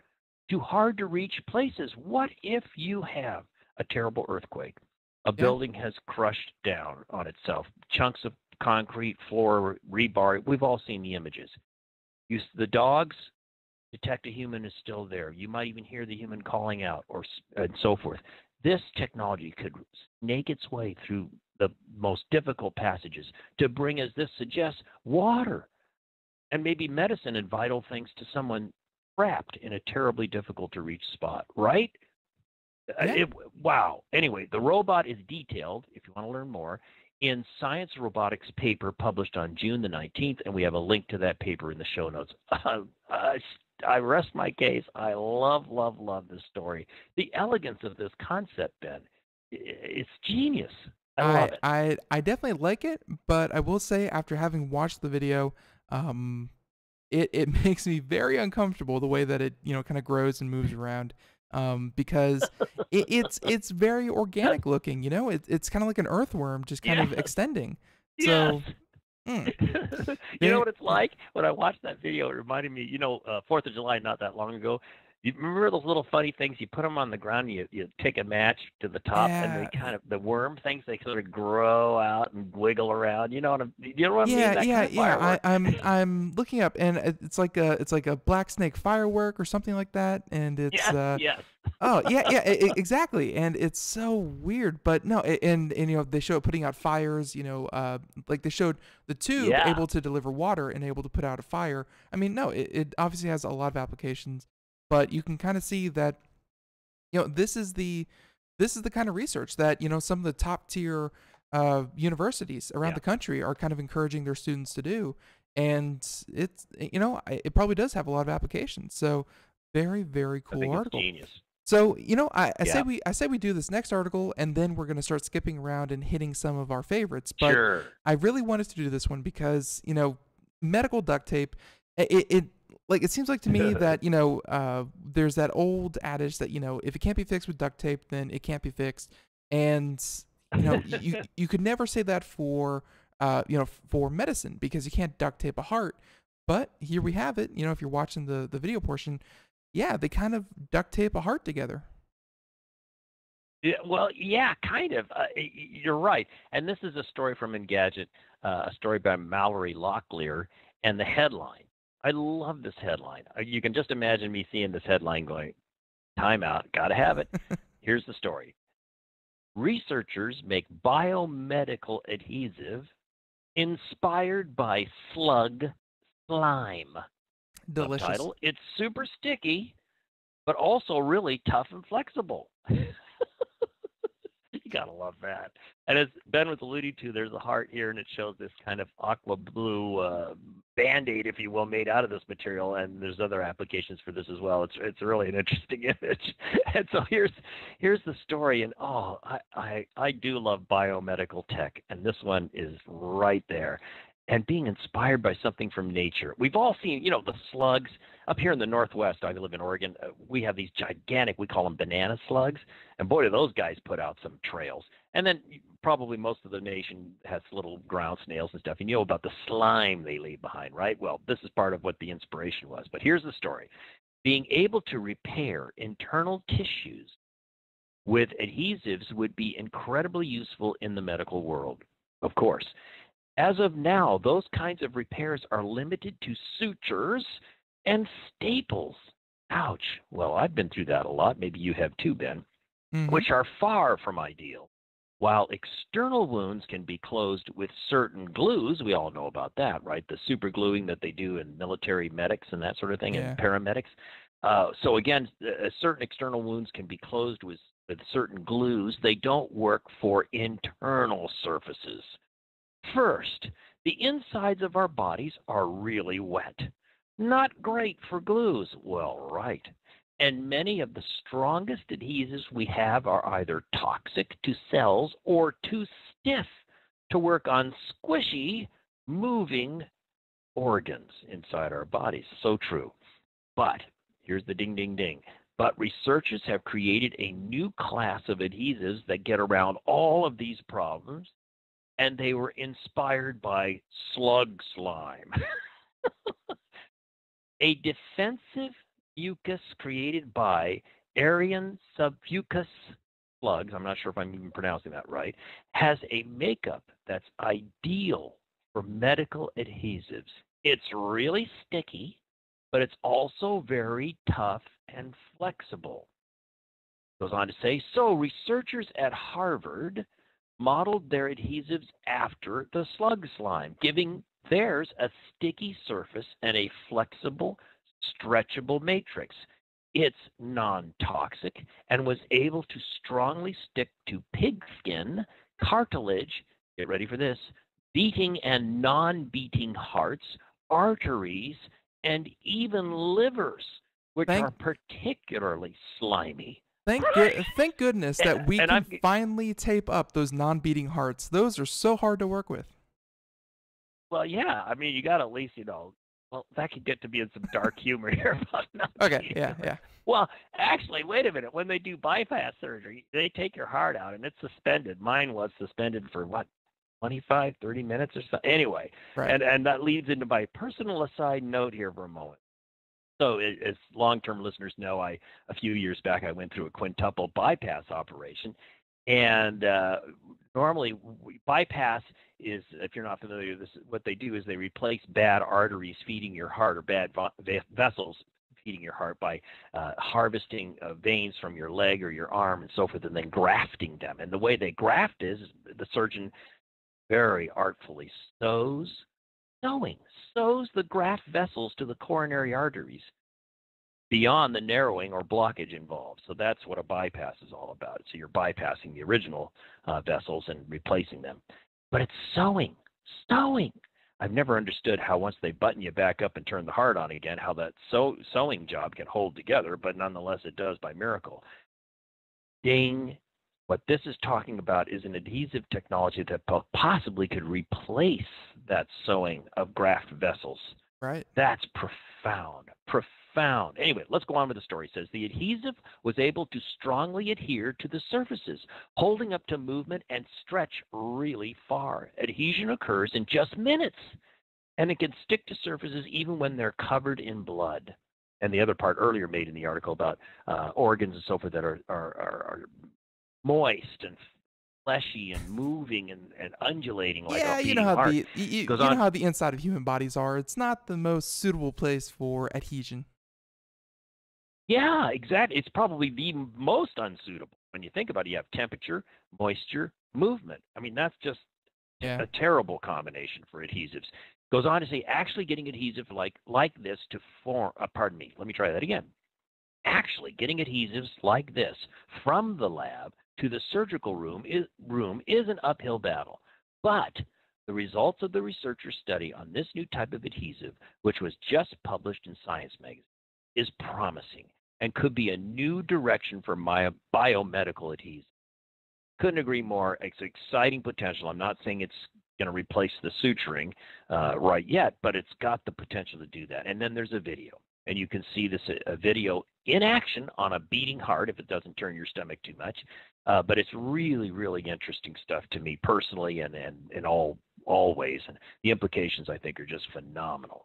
to hard-to-reach places. What if you have a terrible earthquake? A building has crushed down on itself. Chunks of concrete, floor, rebar. We've all seen the images. The dogs detect a human is still there. You might even hear the human calling out, and so forth. This technology could snake its way through the most difficult passages to bring, as this suggests, water and maybe medicine and vital things to someone trapped in a terribly difficult to reach spot, right? Wow. Anyway, the robot is detailed, if you want to learn more, in Science Robotics paper published on June the 19th, and we have a link to that paper in the show notes. I rest my case. I love this story. The elegance of this concept, Ben, it's genius. I love it. I definitely like it, but I will say, after having watched the video, it makes me very uncomfortable the way that it kind of grows and moves around, because it's very organic looking. It's kind of like an earthworm just kind of extending. So you know what it's like? When I watched that video, it reminded me, 4th of July not that long ago. You remember those little funny things? You put them on the ground, and you take a match to the top, and they the worm things, they sort of grow out and wiggle around. You know what I mean? I'm looking up, and it's like a black snake firework or something like that, and it's exactly, and it's so weird. But no, and they show it putting out fires. Like they showed the tube able to deliver water and able to put out a fire. I mean, no, it obviously has a lot of applications. But you can kind of see that, this is the kind of research that, some of the top tier universities around the country are kind of encouraging their students to do. And it's, it probably does have a lot of applications. So very, very cool article. It's genius. So, I say Yeah. we do this next article, and then we're going to start skipping around and hitting some of our favorites. But Sure. I really wanted to do this one because medical duct tape. It seems like to me that there's that old adage that if it can't be fixed with duct tape, then it can't be fixed, and you could never say that for for medicine, because you can't duct tape a heart. But here we have it. If you're watching the video portion. Yeah, they kind of duct tape a heart together. Yeah, well, yeah, kind of. You're right. And this is a story from Engadget, a story by Mallory Locklear, and the headline. I love this headline. You can just imagine me seeing this headline going, time out, gotta have it. Here's the story. Researchers make biomedical adhesive inspired by slug slime. Delicious. Subtitle, it's super sticky, but also really tough and flexible. You gotta love that. And as Ben was alluding to, there's a heart here, and it shows this kind of aqua blue Band-Aid, if you will, made out of this material, and there's other applications for this as well. It's really an interesting image. And so here's the story, and I do love biomedical tech, and this one is right there. And being inspired by something from nature. We've all seen, the slugs. Up here in the Northwest, I live in Oregon, we have these gigantic, we call them banana slugs. And boy, do those guys put out some trails. And then probably most of the nation has little ground snails and stuff. And you know about the slime they leave behind, right? Well, this is part of what the inspiration was. But here's the story. Being able to repair internal tissues with adhesives would be incredibly useful in the medical world, of course. As of now, those kinds of repairs are limited to sutures and staples. Ouch. Well, I've been through that a lot. Maybe you have too, Ben, which are far from ideal. While external wounds can be closed with certain glues, we all know about that, right? The super gluing that they do in military medics and that sort of thing, and paramedics. So again, certain external wounds can be closed with certain glues. They don't work for internal surfaces. First, the insides of our bodies are really wet. Not great for glues. Well, right. And many of the strongest adhesives we have are either toxic to cells or too stiff to work on squishy, moving organs inside our bodies. So true. But here's the ding, ding, ding. But researchers have created a new class of adhesives that get around all of these problems. And they were inspired by slug slime. A defensive mucus created by Arian subfucus slugs, I'm not sure if I'm even pronouncing that right, has a makeup that's ideal for medical adhesives. It's really sticky, but it's also very tough and flexible. Goes on to say, so researchers at Harvard modeled their adhesives after the slug slime, giving theirs a sticky surface and a flexible, stretchable matrix. It's non-toxic and was able to strongly stick to pig skin, cartilage, get ready for this, beating and non-beating hearts, arteries, and even livers, which are particularly slimy. Thank goodness that we can finally tape up those non-beating hearts. Those are so hard to work with. Well, yeah. I mean, you got to at least, well, that could get to be in some dark humor here. Okay, yeah. Well, actually, wait a minute. When they do bypass surgery, they take your heart out, and it's suspended. Mine was suspended for, 25, 30 minutes or so? Anyway, right. And that leads into my personal aside note here for a moment. So as long-term listeners know, a few years back, I went through a quintuple bypass operation. And normally bypass is, if you're not familiar with this, what they do is they replace bad arteries feeding your heart or bad vessels feeding your heart by harvesting veins from your leg or your arm and so forth, and then grafting them. And the way they graft is the surgeon very artfully sews the graft vessels to the coronary arteries beyond the narrowing or blockage involved. So that's what a bypass is all about. So you're bypassing the original vessels and replacing them. But it's sewing. I've never understood how once they button you back up and turn the heart on again, how that sewing job can hold together, but nonetheless it does by miracle. Ding. What this is talking about is an adhesive technology that possibly could replace that sewing of graft vessels. Right. That's profound. Profound. Anyway, let's go on with the story. It says the adhesive was able to strongly adhere to the surfaces, holding up to movement and stretch really far. Adhesion occurs in just minutes, and it can stick to surfaces even when they're covered in blood. And the other part earlier made in the article about organs and so forth that are moist and fleshy and moving and undulating like a beating heart. You know how the inside of human bodies are. It's not the most suitable place for adhesion. Yeah, exactly. It's probably the most unsuitable. When you think about it, you have temperature, moisture, movement. I mean, that's just a terrible combination for adhesives. Goes on to say, actually getting adhesive like this to form, pardon me, let me try that again. Actually getting adhesives like this from the lab to the surgical room is an uphill battle. But the results of the researcher study on this new type of adhesive, which was just published in Science magazine, is promising and could be a new direction for biomedical adhesive. Couldn't agree more. It's exciting potential. I'm not saying it's going to replace the suturing right yet, but it's got the potential to do that. And then there's a video, and you can see this video in action on a beating heart if it doesn't turn your stomach too much. But it's really, really interesting stuff to me personally and in all ways. And the implications, I think, are just phenomenal.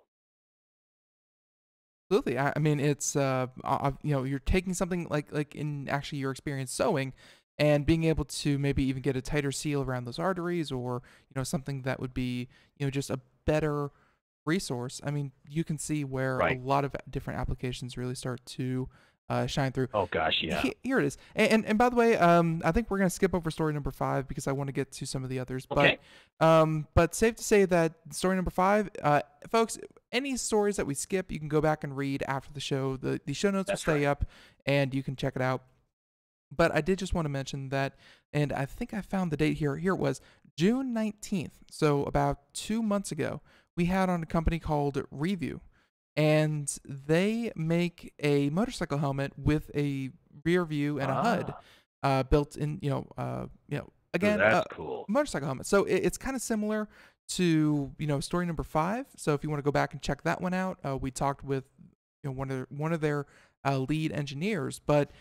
Absolutely. I mean, it's you're taking something like in actually your experience sewing, and being able to maybe even get a tighter seal around those arteries, or something that would be just a better resource. I mean, you can see where a lot of different applications really start to shine through. Oh gosh, yeah. Here it is. And by the way, I think we're gonna skip over story number 5 because I want to get to some of the others. Okay. But safe to say that story number 5, folks, any stories that we skip, you can go back and read after the show. The show notes will stay up, and you can check it out. But I did just want to mention that, and I think I found the date here. Here it was, June 19th. So about 2 months ago, we had on a company called Review. And they make a motorcycle helmet with a rear view and a HUD built in. Again, that's cool. Motorcycle helmet. So it's kind of similar to story number 5. So if you want to go back and check that one out, we talked with one of their lead engineers. But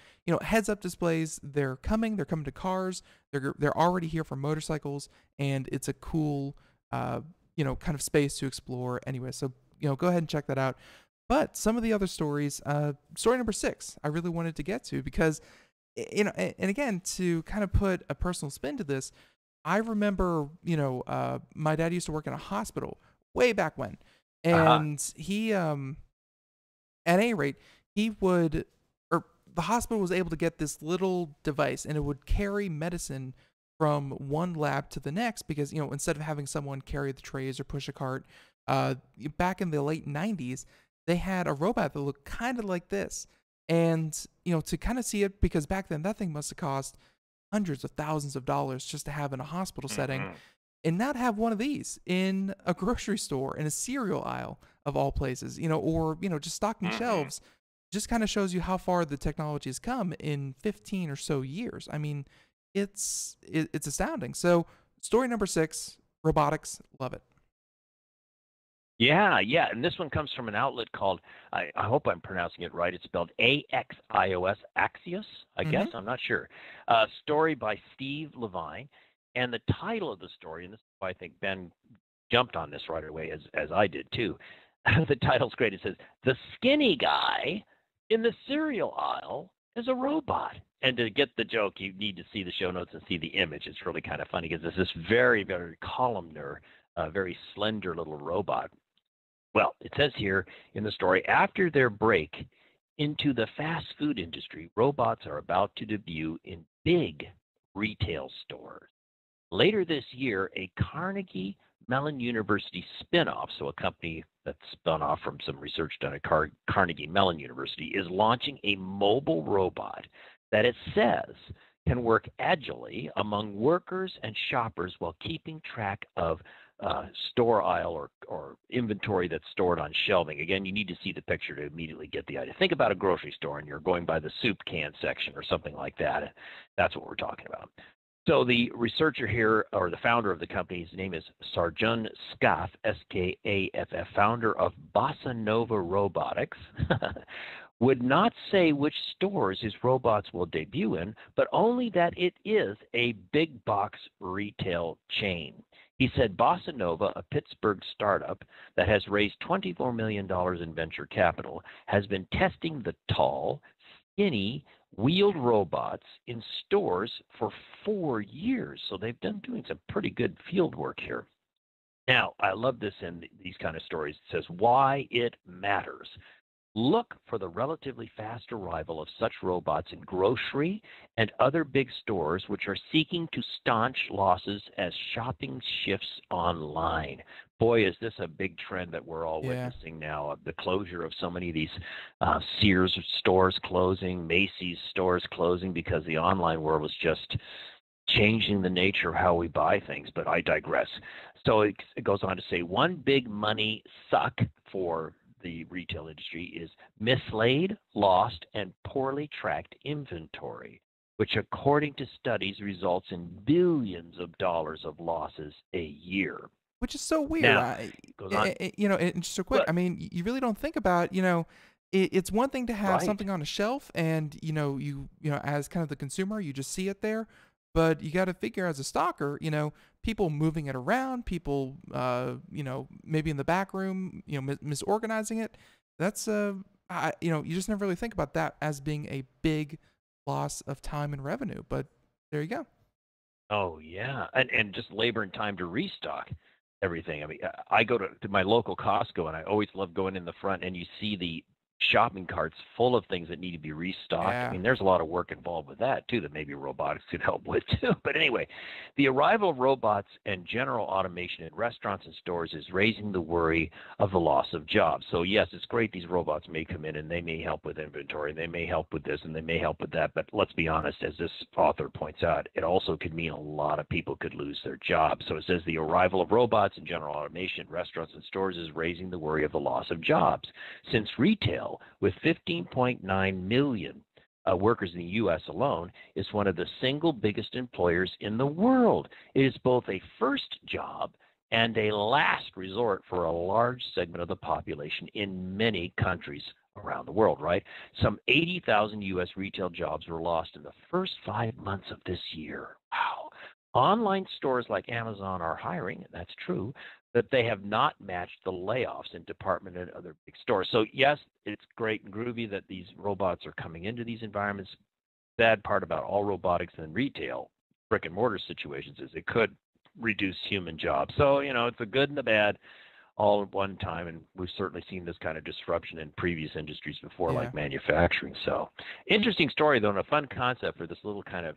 heads up displays, they're coming to cars. They're already here for motorcycles, and it's a cool kind of space to explore anyway. So go ahead and check that out. But some of the other stories, story number 6, I really wanted to get to because, and again, to kind of put a personal spin to this, I remember, my dad used to work in a hospital way back when, and he, at any rate, the hospital was able to get this little device, and it would carry medicine from one lab to the next because, instead of having someone carry the trays or push a cart, back in the late 90s, they had a robot that looked kind of like this. And, to kind of see it, because back then that thing must have cost hundreds of thousands of dollars just to have in a hospital setting, and not have one of these in a grocery store, in a cereal aisle of all places, or, just stocking shelves, just kind of shows you how far the technology has come in 15 or so years. I mean, it's astounding. So story number 6, robotics, love it. Yeah, and this one comes from an outlet called, I hope I'm pronouncing it right, it's spelled AXIOS, Axios, I guess, I'm not sure. Story by Steve Levine, and the title of the story, and this is why I think Ben jumped on this right away, as I did too. The title's great. It says, "The skinny guy in the cereal aisle is a robot." And to get the joke, you need to see the show notes and see the image. It's really kind of funny because it's this very, very columnar, very slender little robot. Well, it says here in the story, after their break into the fast food industry, robots are about to debut in big retail stores. Later this year, a Carnegie Mellon University spinoff, so a company that's spun off from some research done at Carnegie Mellon University, is launching a mobile robot that it says can work agilely among workers and shoppers while keeping track of store aisle or inventory that's stored on shelving. Again, you need to see the picture to immediately get the idea. Think about a grocery store and you're going by the soup can section or something like that. That's what we're talking about. So the researcher here, or the founder of the company, his name is Sarjun Skaff, S-K-A-F-F, founder of Bossa Nova Robotics, would not say which stores his robots will debut in, but only that it is a big box retail chain. He said Bossa Nova, a Pittsburgh startup that has raised $24 million in venture capital, has been testing the tall, skinny, wheeled robots in stores for 4 years. So they've been doing some pretty good field work here. Now, I love this in these kind of stories. It says why it matters. Look for the relatively fast arrival of such robots in grocery and other big stores which are seeking to staunch losses as shopping shifts online. Boy, is this a big trend that we're all witnessing now, the closure of so many of these Sears stores closing, Macy's stores closing, because the online world was just changing the nature of how we buy things, but I digress. So it goes on to say one big money suck for the retail industry is mislaid, lost, and poorly tracked inventory, which according to studies results in billions of dollars of losses a year. Which is so weird. Now, goes on. And just so quick, I mean, you really don't think about, it's one thing to have Right. something on a shelf and, you as kind of the consumer, you just see it there. But you got to figure as a stalker, people moving it around, people, maybe in the back room, misorganizing it. That's, you just never really think about that as being a big loss of time and revenue. But there you go. Oh, yeah. And just labor and time to restock everything. I mean, I go to my local Costco, and I always love going in the front, and you see the shopping carts full of things that need to be restocked. Yeah. I mean, there's a lot of work involved with that, too, that maybe robotics could help with, too. But anyway, the arrival of robots and general automation in restaurants and stores is raising the worry of the loss of jobs. So, yes, it's great these robots may come in and they may help with inventory, they may help with this, and they may help with that. But let's be honest, as this author points out, it also could mean a lot of people could lose their jobs. So it says the arrival of robots and general automation in restaurants and stores is raising the worry of the loss of jobs. Since retail, with 15.9 million workers in the U.S. alone, is one of the single biggest employers in the world. It is both a first job and a last resort for a large segment of the population in many countries around the world, right? Some 80,000 U.S. retail jobs were lost in the first 5 months of this year. Wow. Online stores like Amazon are hiring, that's true, but they have not matched the layoffs in department and other big stores. So yes, it's great and groovy that these robots are coming into these environments. Bad part about all robotics and retail, brick and mortar situations, is it could reduce human jobs. So, it's a good and the bad all at one time, and we've certainly seen this kind of disruption in previous industries before, like manufacturing. So interesting story, though, and a fun concept for this little kind of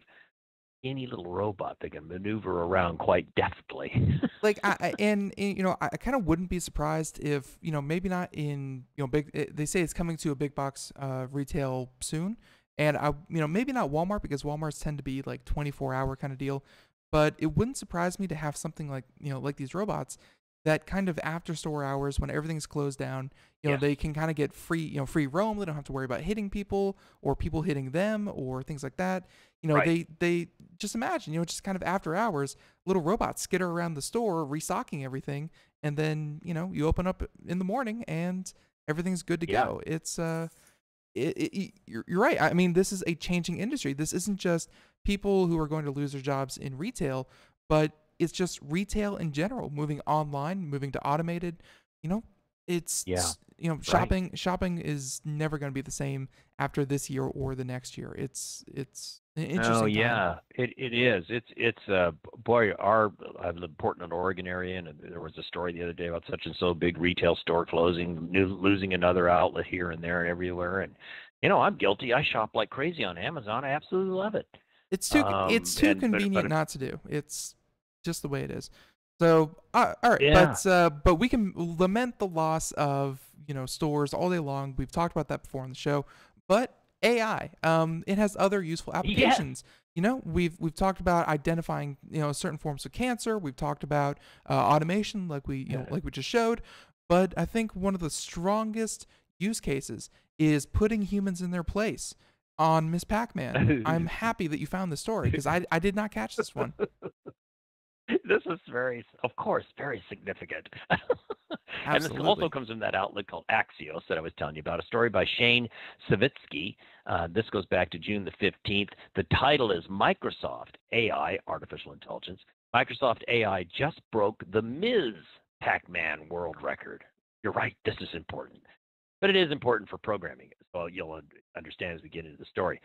any little robot that can maneuver around quite deftly. I kind of wouldn't be surprised if, maybe not in, big, they say it's coming to a big box retail soon. And maybe not Walmart, because Walmarts tend to be like 24-hour kind of deal, but it wouldn't surprise me to have something like, like these robots that kind of after store hours, when everything's closed down, they can kind of get free, free roam. They don't have to worry about hitting people or people hitting them or things like that. They just imagine, just kind of after hours, little robots skitter around the store, restocking everything. And then, you open up in the morning and everything's good to go. It's, you're right. I mean, this is a changing industry. This isn't just people who are going to lose their jobs in retail, but it's just retail in general, moving online, moving to automated. It's shopping is never going to be the same after this year or the next year. It's an interesting time. It is. It's boy, I live in Portland, Oregon area, and there was a story the other day about such and so big retail store closing, losing another outlet here and there and everywhere. And I'm guilty. I shop like crazy on Amazon. I absolutely love it. It's too convenient not to do. It's just the way it is. So, all right, but we can lament the loss of, stores all day long. We've talked about that before on the show, but AI, it has other useful applications. we've talked about identifying, certain forms of cancer. We've talked about automation, like we just showed. But I think one of the strongest use cases is putting humans in their place on Miss Pacman. I'm happy that you found this story because I did not catch this one. This is of course, very significant. And this also comes from that outlet called Axios that I was telling you about, a story by Shane Savitsky. This goes back to June the 15th. The title is Microsoft AI, Artificial Intelligence. Microsoft AI just broke the Ms. Pacman world record. You're right, this is important. But it is important for programming, so you'll understand as we get into the story.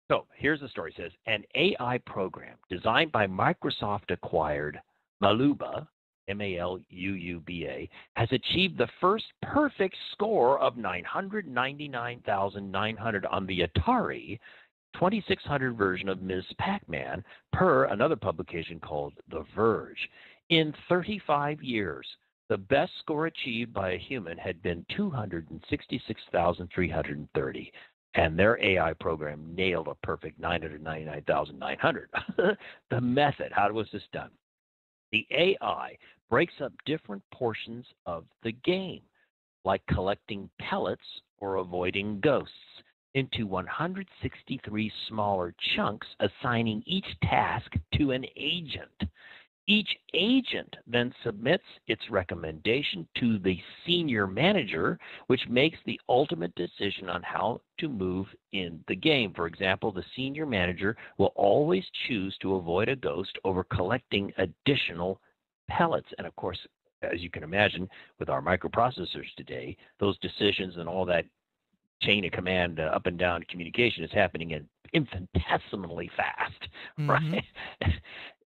So here's the story. It says, an AI program designed by Microsoft acquired Maluba, M-A-L-U-U-B-A, has achieved the first perfect score of 999,900 on the Atari 2600 version of Ms. Pacman, per another publication called The Verge. In 35 years, the best score achieved by a human had been 266,330. And their AI program nailed a perfect 999,900. The method, how was this done? The AI breaks up different portions of the game, like collecting pellets or avoiding ghosts, into 163 smaller chunks, assigning each task to an agent. Each agent then submits its recommendation to the senior manager, which makes the ultimate decision on how to move in the game. For example, the senior manager will always choose to avoid a ghost over collecting additional pellets. And of course, as you can imagine, with our microprocessors today, those decisions and all that chain of command up and down communication is happening in infinitesimally fast, right?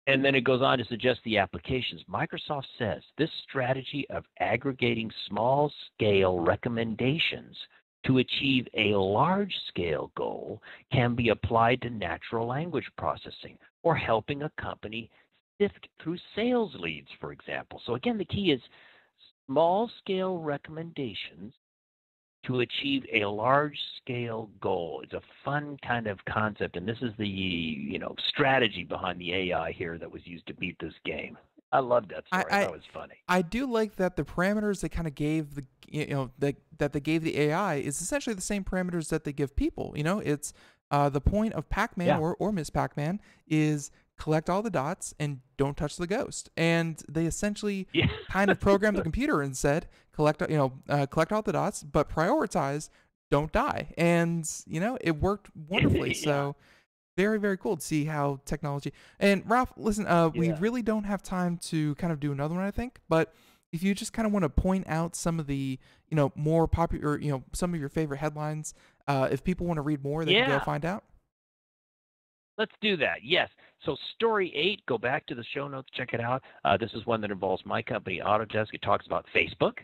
And then it goes on to suggest the applications. Microsoft says this strategy of aggregating small-scale recommendations to achieve a large-scale goal can be applied to natural language processing or helping a company sift through sales leads, for example. So again, the key is small-scale recommendations to achieve a large-scale goal. It's a fun kind of concept, and this is the strategy behind the AI here that was used to beat this game. I loved that story. That was funny. I do like that the parameters they kind of gave that they gave the AI is essentially the same parameters that they give people. It's the point of Pacman or Miss Pacman is collect all the dots and don't touch the ghost. And they essentially kind of programmed the computer and said, collect all the dots, but prioritize, don't die. And, it worked wonderfully. So very, very cool to see how technology. And Ralph, listen, we really don't have time to kind of do another one, I think. But if you just kind of want to point out some of the, more popular, some of your favorite headlines, if people want to read more, they can go find out. Let's do that. Yes. So story 8, go back to the show notes, check it out. This is one that involves my company, Autodesk. It talks about Facebook.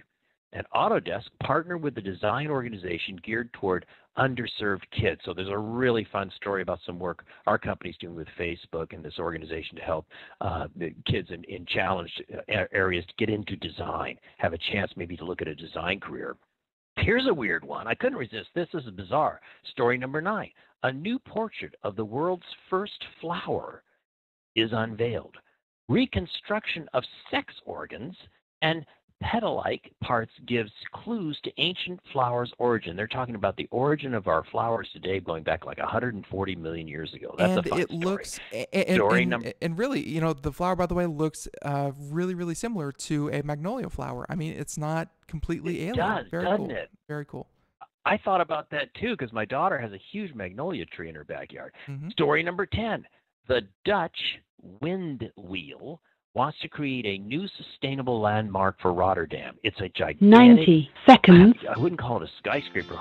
And Autodesk partnered with the design organization geared toward underserved kids. So there's a really fun story about some work our company's doing with Facebook and this organization to help the kids in challenged areas to get into design, have a chance maybe to look at a design career. Here's a weird one. I couldn't resist. This is bizarre. Story number 9. A new portrait of the world's first flower is unveiled. Reconstruction of sex organs and petal-like parts gives clues to ancient flowers' origin. They're talking about the origin of our flowers today going back like 140 million years ago. That's a fun story. Looks, and really, the flower, by the way, looks really, really similar to a magnolia flower. I mean, it's not completely alien. Does, doesn't it? Very cool. I thought about that too because my daughter has a huge magnolia tree in her backyard. Story number 10. The Dutch wind wheel wants to create a new sustainable landmark for Rotterdam. It's a gigantic... 90 seconds. I wouldn't call it a skyscraper.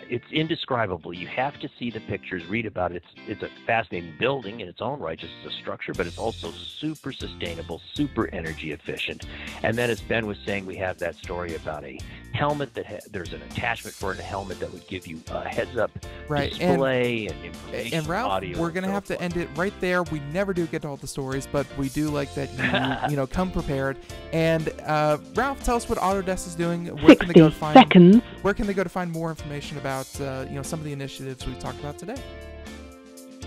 It's indescribable. You have to see the pictures, read about it. It's a fascinating building in its own right, just as a structure, but it's also super sustainable, super energy efficient. And then as Ben was saying, we have that story about a helmet that there's an attachment for a helmet that would give you a heads-up display and information. And Ralph, audio we're going to have to end it right there. We never do get to all the stories, but we do like that you come prepared. And Ralph, tell us what Autodesk is doing. Where can they go to find 60 seconds. Where can they go to find more information about some of the initiatives we talked about today?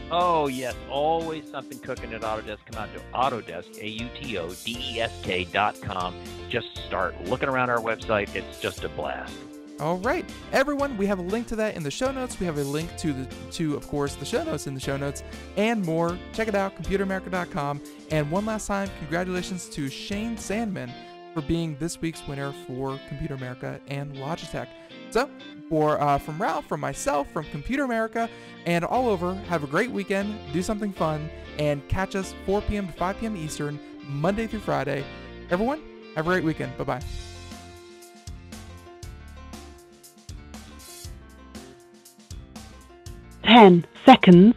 Oh, yes. Always something cooking at Autodesk. Come out to Autodesk, AUTODESK.com. Just start looking around our website. It's just a blast. All right, everyone, we have a link to that in the show notes. We have a link to of course, the show notes in the show notes and more. Check it out, computeramerica.com. And one last time, congratulations to Shane Sandman for being this week's winner for Computer America and Logitech. So, from Ralph, from myself, from Computer America, and all over, have a great weekend, do something fun, and catch us 4 p.m. to 5 p.m. Eastern, Monday through Friday. Everyone, have a great weekend. Bye-bye. 10 seconds.